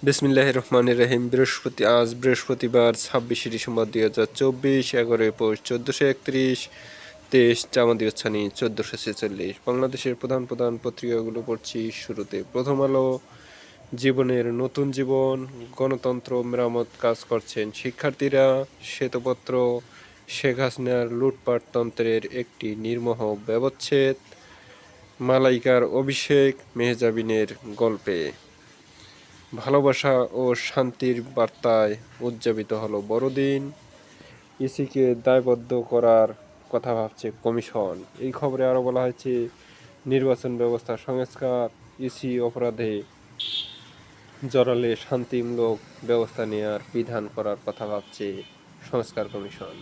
বিসমিল্লাহির রহমানির রহিম। বৃহস্পতিবার 26শে ডিসেম্বর 2024, 11 পৌষ 1431, 23 জামাদি উচ্ছানি 1446। বাংলাদেশের প্রধান প্রধান পত্রিকাগুলো পড়ছি। শুরুতে প্রথম আলো। জীবনের নতুন জীবন, গণতন্ত্র মেরামত কাজ করছেন শিক্ষার্থীরা। শ্বেতপত্র, শেখ হাসিনার লুটপাটতন্ত্রের একটি নির্মোহ ব্যবচ্ছেদ। মালাইকার অভিষেক মেহজাবিনের গল্পে। ভালোবাসা ও শান্তির বার্তায় উদযাপিত হলো বড়দিন। ইসিকে দায়বদ্ধ করার কথা ভাবছে কমিশন। এই খবরে আরও বলা হয়েছে, নির্বাচন ব্যবস্থা সংস্কার, ইসি অপরাধে জড়ালে শান্তিমূলক ব্যবস্থা নেওয়ার বিধান করার কথা ভাবছে সংস্কার কমিশন।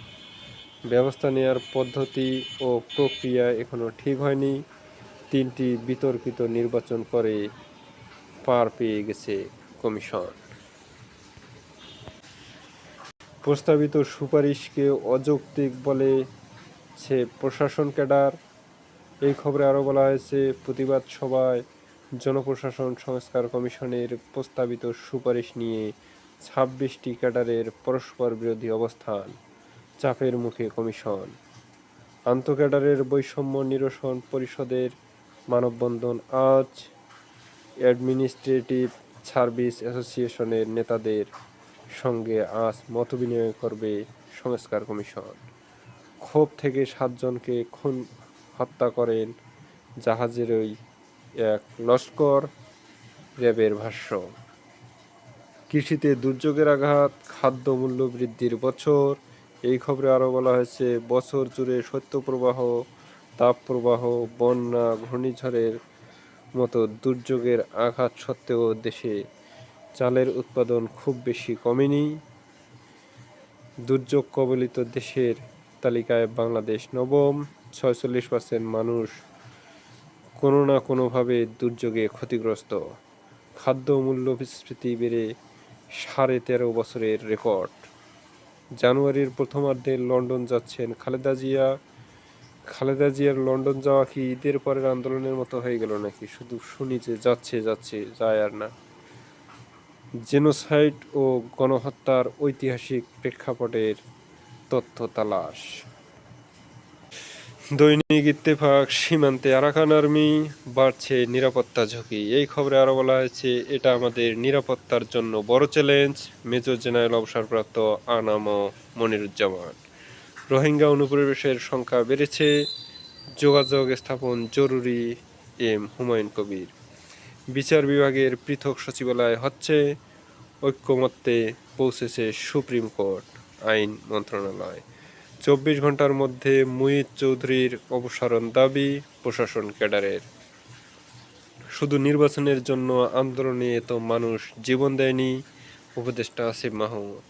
ব্যবস্থা নেওয়ার পদ্ধতি ও প্রক্রিয়া এখনও ঠিক হয়নি। 3টি বিতর্কিত নির্বাচন করে পার পেয়ে গেছে কমিশন। প্রস্তাবিত সুপারিশকে অযৌক্তিক বলেছে প্রশাসন ক্যাডার। এই খবরে আরও বলা হয়েছে, প্রতিবাদ সভায় জনপ্রশাসন সংস্কার কমিশনের প্রস্তাবিত সুপারিশ নিয়ে 26টি ক্যাডারের পরস্পর বিরোধী অবস্থান। চাপের মুখে কমিশন। আন্তঃক্যাডারের বৈষম্য নিরসন পরিষদের মানববন্ধন আজ। অ্যাডমিনিস্ট্রেটিভ সার্ভিস অ্যাসোসিয়েশনের নেতাদের সঙ্গে আজ মতবিনিময় করবে সংস্কার কমিশন। ক্ষোভ থেকে 7 জনকে হত্যা করেন জাহাজেরই এক লস্কর, র্যাবের ভাষ্য। কৃষিতে দুর্যোগের আঘাত, খাদ্য মূল্য বৃদ্ধির বছর। এই খবরে আরও বলা হয়েছে, বছর জুড়ে শৈত্যপ্রবাহ, তাপপ্রবাহ, বন্যা, ঘূর্ণিঝড়ের মতো দুর্যোগের আঘাত সত্ত্বেও দেশে চালের উৎপাদন খুব বেশি কমেনি। দুর্যোগ কবলিত দেশের তালিকায় বাংলাদেশ নবম। 46% মানুষ কোনো না কোনোভাবে দুর্যোগে ক্ষতিগ্রস্ত। খাদ্য মূল্যস্ফীতি বেড়ে 13.5 বছরের রেকর্ড। জানুয়ারির প্রথমার্ধে লন্ডন যাচ্ছেন খালেদা জিয়া। খালেদা জিয়ার লন্ডন যাওয়া কি ঈদের পরের আন্দোলনের মতো হয়ে গেল নাকি? শুধু শুনি যে যাচ্ছে যায় আর না। জেনোসাইড ও গণহত্যার ঐতিহাসিক প্রেক্ষাপটের তথ্য তালাশ। দৈনিক ইত্তেফাক। সীমান্তে আরাকান আর্মি, বাড়ছে নিরাপত্তা ঝুঁকি। এই খবরে আরও বলা হয়েছে, এটা আমাদের নিরাপত্তার জন্য বড় চ্যালেঞ্জ। মেজর জেনারেল অবসরপ্রাপ্ত আনাম মনিরুজ্জামান। রোহিঙ্গা অনুপ্রবেশের সংখ্যা বেড়েছে, যোগাযোগ স্থাপন জরুরি। এম হুমায়ুন কবির। বিচার বিভাগের পৃথক সচিবালয় হচ্ছে, ঐক্যমত্যে পৌঁছেছে সুপ্রিম কোর্ট, আইন মন্ত্রণালয়। 24 ঘন্টার মধ্যে মুঈদ চৌধুরীর অপসারণ দাবি প্রশাসন ক্যাডারের। শুধু নির্বাচনের জন্য আন্দোলনে এত মানুষ জীবন দেয়নি, উপদেষ্টা আসিফ মাহমুদ।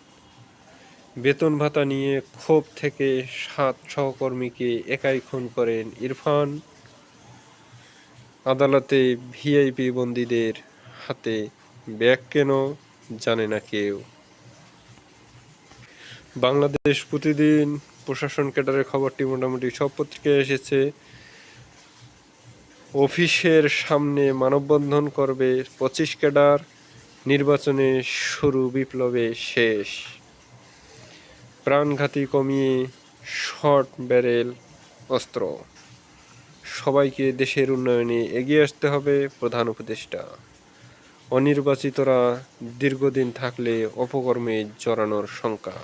বেতন ভাতা নিয়ে ক্ষোভ থেকে 7 সহকর্মীকে একাই খুন করেন ইরফান। আদালতে ভিআইপি বন্দীদের হাতে ব্যাগ কেন, জানে না কেউ। বাংলাদেশ প্রতিদিন। প্রশাসন ক্যাডারের খবরটি মোটামুটি সব পত্রিকায় এসেছে। অফিসের সামনে মানববন্ধন করবে 25 ক্যাডার। নির্বাচনে শুরু, বিপ্লবে শেষ। প্রাণঘাতী কমিয়ে শর্ট ব্যারেল অস্ত্র। সবাইকে দেশের উন্নয়নে এগিয়ে আসতে হবে, প্রধান উপদেষ্টা। অনির্বাচিতরা দীর্ঘদিন থাকলে অপকর্মে জড়ানোর শঙ্কা।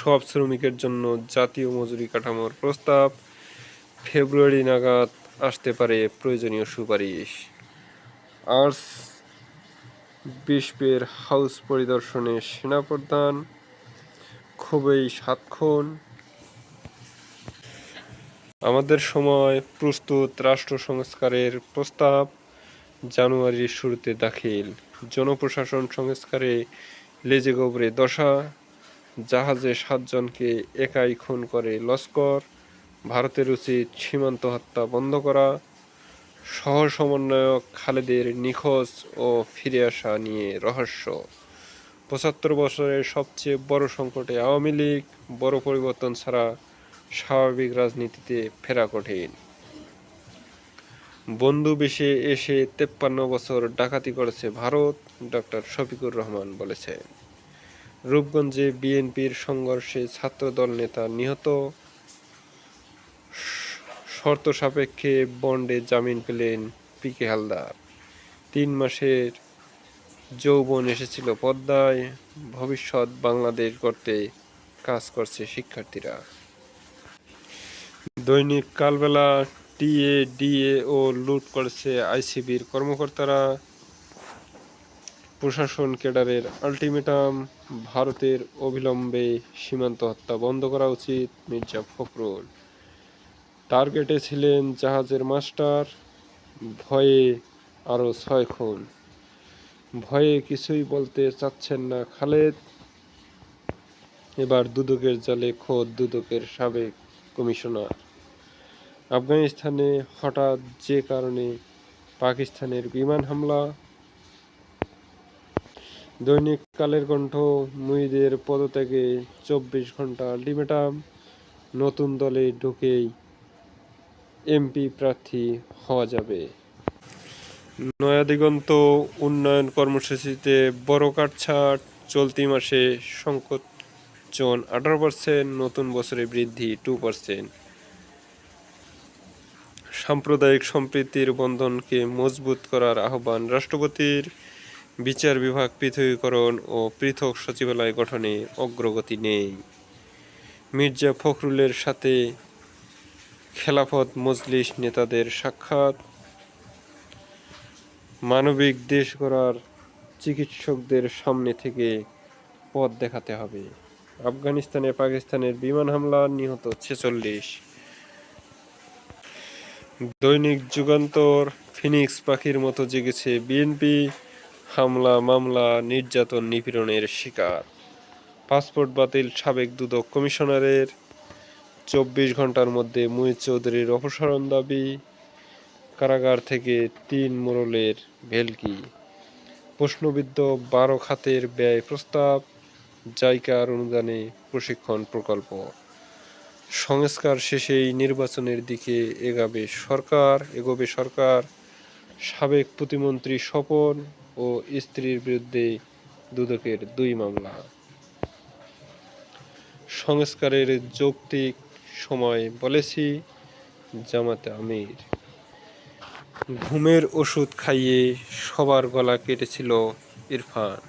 সব শ্রমিকের জন্য জাতীয় মজুরি কাঠামোর প্রস্তাব। ফেব্রুয়ারি নাগাদ আসতে পারে প্রয়োজনীয় সুপারিশ। আর্টস বিশপের হাউস পরিদর্শনে সেনাপ্রধান। খুবই সাতক্ষণ। আমাদের সময় প্রস্তুত রাষ্ট্র সংস্কারের প্রস্তাব, জানুয়ারির শুরুতে দাখিল। জনপ্রশাসন সংস্কারে লেজেগোবরে দশা। জাহাজে 7 জনকে একাই খুন করে লস্কর। ভারতের উচিত সীমান্ত হত্যা বন্ধ করা। সহ সমন্বয়ক খালেদের নিখোঁজ ও ফিরে আসা নিয়ে রহস্য। 75 বছরের সবচেয়ে বড় সংকটে আওয়ামী লীগ, বড় পরিবর্তন ছাড়া স্বাভাবিক রাজনীতিতে ফেরা কঠিন। বন্ধু বেশে এসে 53 বছর ডাকাতি করেছে ভারত, ডক্টর শফিকুর রহমান বলেছেন। রূপগঞ্জে বিএনপির সংঘর্ষে ছাত্রদল নেতা নিহত, শর্ত সাপেক্ষে বন্ডে জামিন পেলেন পিকে হালদার। 3 মাসের যৌবন এসেছিল পদ্মায়, ভবিষ্যৎ বাংলাদেশ গড়তে কাজ করছে শিক্ষার্থীরা। দৈনিক কালবেলা টিএ ডিএ ও লুট করেছে আইসিবির কর্মকর্তারা, প্রশাসন ক্যাডারের আলটিমেটাম, ভারতের অবিলম্বে সীমান্ত হত্যা বন্ধ করা উচিত, মির্জা ফখরুল। টার্গেটে ছিলেন জাহাজের মাস্টার, ভয়ে আরও 6 খুন। ভয়ে কিছুই বলতে চাচ্ছেন না খালেদ, এবার দুদকের জালে খোদ দুদকের সাবেক কমিশনার। আফগানিস্তানে হঠাৎ যে কারণে পাকিস্তানের বিমান হামলা। দৈনিক কালের কণ্ঠ, মুহিদের পদত্যাগে 24 ঘন্টা আলটিমেটাম, নতুন দলে ঢুকেই এমপি প্রার্থী হওয়া যাবে। নয়াদিগন্ত উন্নয়ন কর্মসূচিতে বড় কাটছাঁট, চলতি মাসে সংকোচন 18%, নতুন বছরে বৃদ্ধি 2%। সাম্প্রদায়িক সম্প্রীতির বন্ধনকে মজবুত করার আহ্বান রাষ্ট্রপতির। বিচার বিভাগ পৃথকীকরণ ও পৃথক সচিবালয় গঠনে অগ্রগতি নেই। মির্জা ফখরুলের সাথে খেলাফত মজলিস নেতাদের সাক্ষাৎ। মানবিক দেশ গড়ার চিকিৎসকদের সামনে থেকে পথ দেখাতে হবে। আফগানিস্তানে পাকিস্তানের বিমান হামলা, নিহত 46। দৈনিক যুগান্তর, ফিনিক্স পাখির মতো জেগেছে বিএনপি, হামলা মামলা নির্যাতন নিপীড়নের শিকার। পাসপোর্ট বাতিল সাবেক দুদক কমিশনারের, 24 ঘন্টার মধ্যে মুহিত চৌধুরীর অপসারণ দাবি। কারাগার থেকে 3 মোড়লের ভেলকি। প্রশ্নবিদ্ধ 12 খাতের ব্যয় প্রস্তাব, জাইকার অনুদানে প্রশিক্ষণ প্রকল্প। সংস্কার শেষেই নির্বাচনের দিকে এগোবে সরকার। সাবেক প্রতিমন্ত্রী স্বপন ও স্ত্রীর বিরুদ্ধে দুদকের 2 মামলা। সংস্কারের যৌক্তিক সময় বলেছি, জামাতে আমির। ঘুমের ওষুধ খাইয়ে সবার গলা কেটেছিল ইরফান।